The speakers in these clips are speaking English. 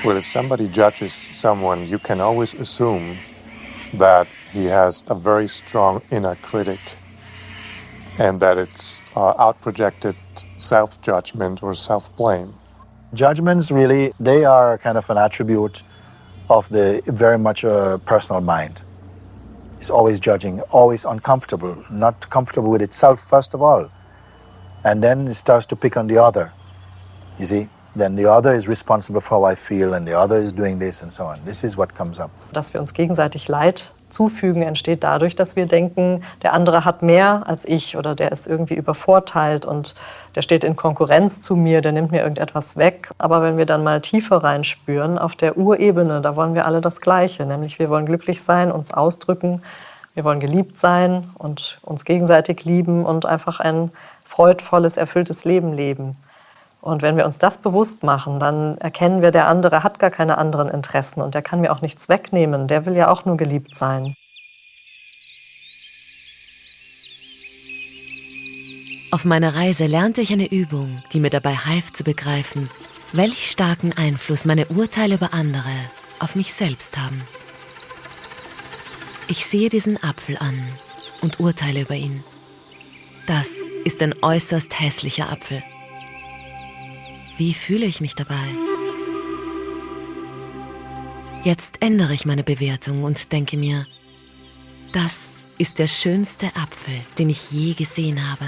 Well, if somebody judges someone, you can always assume that he has a very strong inner critic and that it's outprojected self-judgment or self-blame. Judgments really, they are kind of an attribute of the very much a personal mind. It's always judging, always uncomfortable, not comfortable with itself first of all. And then it starts to pick on the other, you see. Then the other is responsible for how I feel and the other is doing this and so on. This is what comes up. Dass wir uns gegenseitig Leid zufügen, entsteht dadurch, dass wir denken, der andere hat mehr als ich oder der ist irgendwie übervorteilt und der steht in Konkurrenz zu mir, der nimmt mir irgendetwas weg. Aber wenn wir dann mal tiefer reinspüren, auf der Urebene, da wollen wir alle das Gleiche, nämlich wir wollen glücklich sein, uns ausdrücken, wir wollen geliebt sein und uns gegenseitig lieben und einfach ein freudvolles, erfülltes Leben leben. Und wenn wir uns das bewusst machen, dann erkennen wir, der andere hat gar keine anderen Interessen und der kann mir auch nichts wegnehmen. Der will ja auch nur geliebt sein. Auf meiner Reise lernte ich eine Übung, die mir dabei half zu begreifen, welch starken Einfluss meine Urteile über andere auf mich selbst haben. Ich sehe diesen Apfel an und urteile über ihn. Das ist ein äußerst hässlicher Apfel. Wie fühle ich mich dabei? Jetzt ändere ich meine Bewertung und denke mir, das ist der schönste Apfel, den ich je gesehen habe.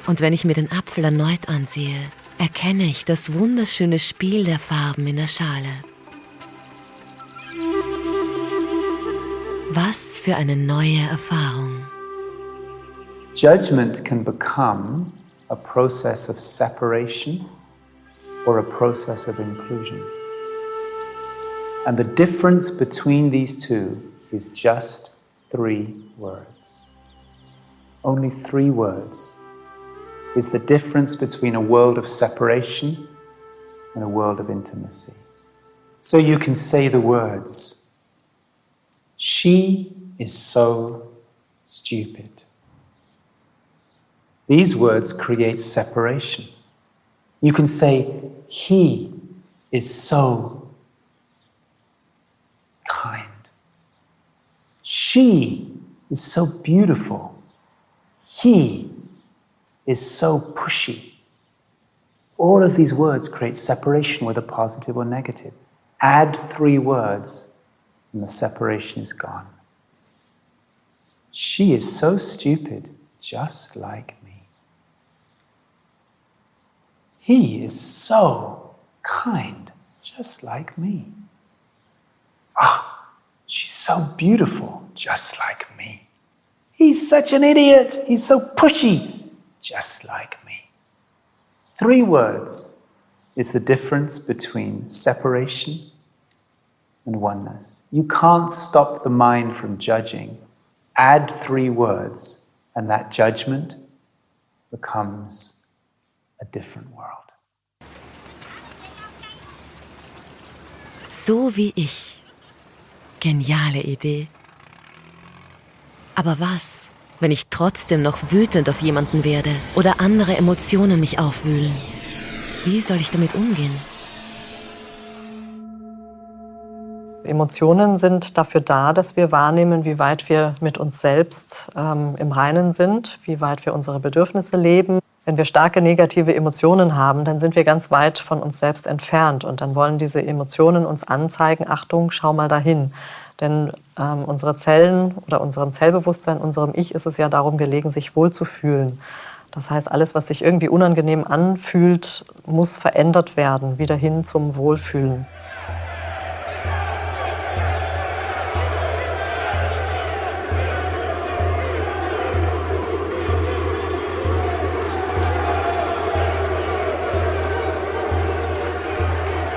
Und wenn ich mir den Apfel erneut ansehe, erkenne ich das wunderschöne Spiel der Farben in der Schale. Was für eine neue Erfahrung. Judgment can become a process of separation or a process of inclusion. And the difference between these two is just 3 words. Only 3 words is the difference between a world of separation and a world of intimacy. So you can say the words, "She is so stupid." These words create separation. You can say, "He is so kind." She is so beautiful. He is so pushy. All of these words create separation, whether positive or negative. Add 3 words and the separation is gone. She is so stupid, just like me. He is so kind, just like me. Ah, she's so beautiful, just like me. He's such an idiot, he's so pushy, just like me. 3 words is the difference between separation and oneness. You can't stop the mind from judging. Add 3 words and that judgment becomes a different world. So wie ich. Geniale Idee. Aber was, wenn ich trotzdem noch wütend auf jemanden werde oder andere Emotionen mich aufwühlen? Wie soll ich damit umgehen? Emotionen sind dafür da, dass wir wahrnehmen, wie weit wir mit uns selbst im Reinen sind, wie weit wir unsere Bedürfnisse leben. Wenn wir starke negative Emotionen haben, dann sind wir ganz weit von uns selbst entfernt und dann wollen diese Emotionen uns anzeigen, Achtung, schau mal dahin. Denn unsere Zellen oder unserem Zellbewusstsein, unserem Ich ist es ja darum gelegen, sich wohlzufühlen. Das heißt, alles, was sich irgendwie unangenehm anfühlt, muss verändert werden, wieder hin zum Wohlfühlen.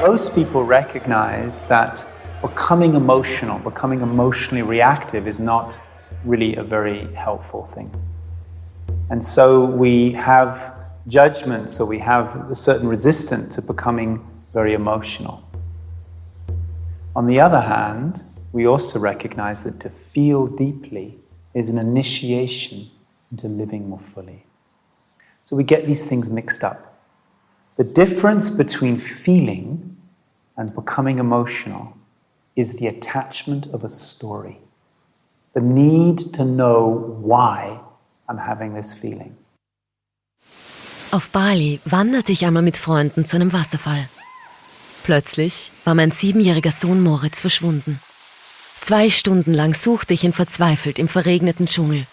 Most people recognize that becoming emotionally reactive is not really a very helpful thing. And so we have judgments, or we have a certain resistance to becoming very emotional. On the other hand, we also recognize that to feel deeply is an initiation into living more fully. So we get these things mixed up. The difference between feeling and becoming emotional is the attachment of a story. The need to know why I'm having this feeling. Auf Bali wanderte ich einmal mit Freunden zu einem Wasserfall. Plötzlich war mein 7-jähriger Sohn Moritz verschwunden. 2 Stunden lang suchte ich ihn verzweifelt im verregneten Dschungel.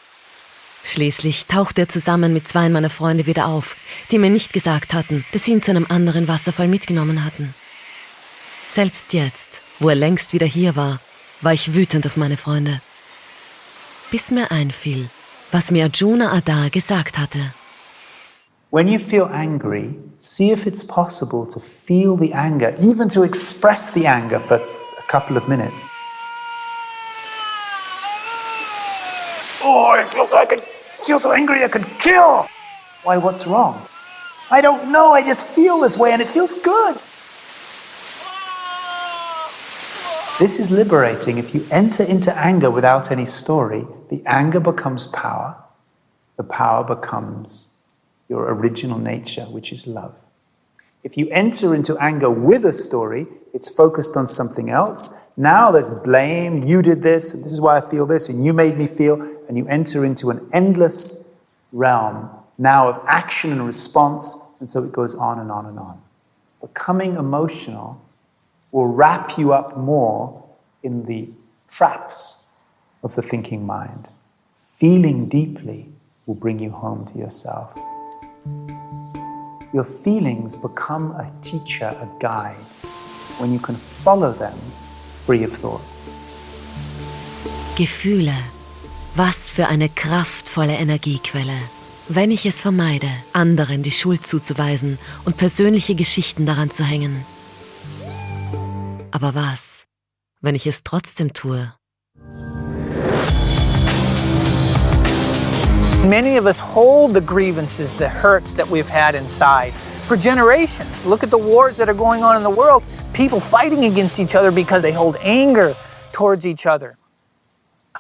Schließlich tauchte er zusammen mit 2 meiner Freunde wieder auf, die mir nicht gesagt hatten, dass sie ihn zu einem anderen Wasserfall mitgenommen hatten. Selbst jetzt, wo er längst wieder hier war ich wütend auf meine Freunde. Bis mir einfiel, was mir Arjuna Ada gesagt hatte. When you feel angry, see if it's possible to feel the anger, even to express the anger for a couple of minutes. Oh, it feels like I feel so angry I could kill. Why, what's wrong? I don't know, I just feel this way and it feels good. This is liberating. If you enter into anger without any story, the anger becomes power. The power becomes your original nature, which is love. If you enter into anger with a story, it's focused on something else. Now there's blame, you did this, and this is why I feel this, and you made me feel, and you enter into an endless realm now of action and response, and so it goes on and on and on. Becoming emotional will wrap you up more in the traps of the thinking mind. Feeling deeply will bring you home to yourself. Your feelings become a teacher, a guide, when you can follow them free of thought. Gefühle. Was für eine kraftvolle Energiequelle. Wenn ich es vermeide, anderen die Schuld zuzuweisen und persönliche Geschichten daran zu hängen. Aber was, wenn ich es trotzdem tue? Many of us hold the grievances, the hurts that we've had inside for generations. Look at the wars that are going on in the world. People fighting against each other because they hold anger towards each other.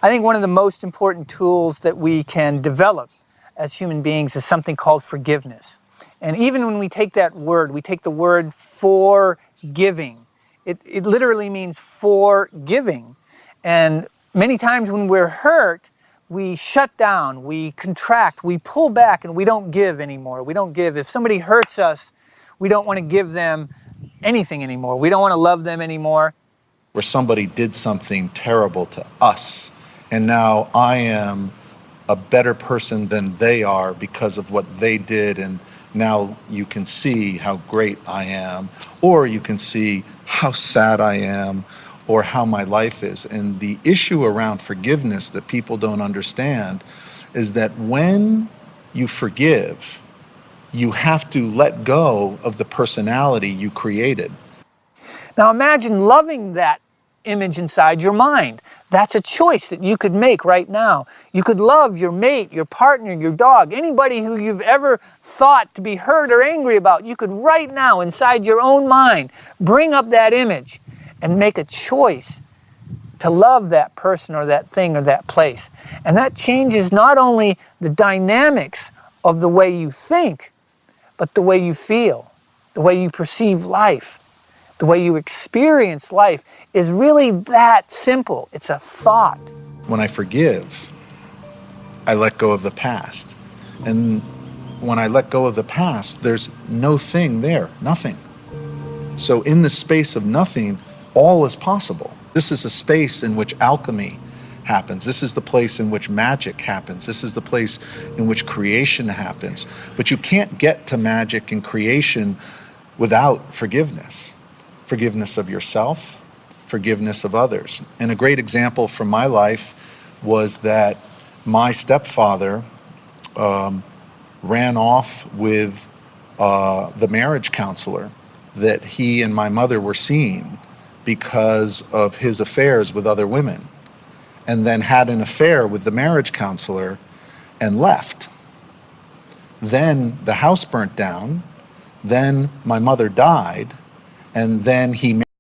I think one of the most important tools that we can develop as human beings is something called forgiveness. And even when we take that word, we take the word forgiving. It literally means forgiving. And many times when we're hurt, we shut down, we contract, we pull back, and we don't give anymore. We don't give. If somebody hurts us, we don't want to give them anything anymore. We don't want to love them anymore. Where somebody did something terrible to us, and now I am a better person than they are because of what they did, and now you can see how great I am, or you can see how sad I am, or how my life is. And the issue around forgiveness that people don't understand is that when you forgive, you have to let go of the personality you created. Now imagine loving that image inside your mind. That's a choice that you could make right now. You could love your mate, your partner, your dog, anybody who you've ever thought to be hurt or angry about. You could right now inside your own mind bring up that image and make a choice to love that person or that thing or that place. And that changes not only the dynamics of the way you think, but the way you feel, the way you perceive life, the way you experience life is really that simple. It's a thought. When I forgive, I let go of the past. And when I let go of the past, there's no thing there, nothing. So in the space of nothing, all is possible. This is a space in which alchemy happens. This is the place in which magic happens. This is the place in which creation happens. But you can't get to magic and creation without forgiveness. Forgiveness of yourself, forgiveness of others. And a great example from my life was that my stepfather ran off with the marriage counselor that he and my mother were seeing because of his affairs with other women, and then had an affair with the marriage counselor and left. Then the house burnt down, then my mother died, and then he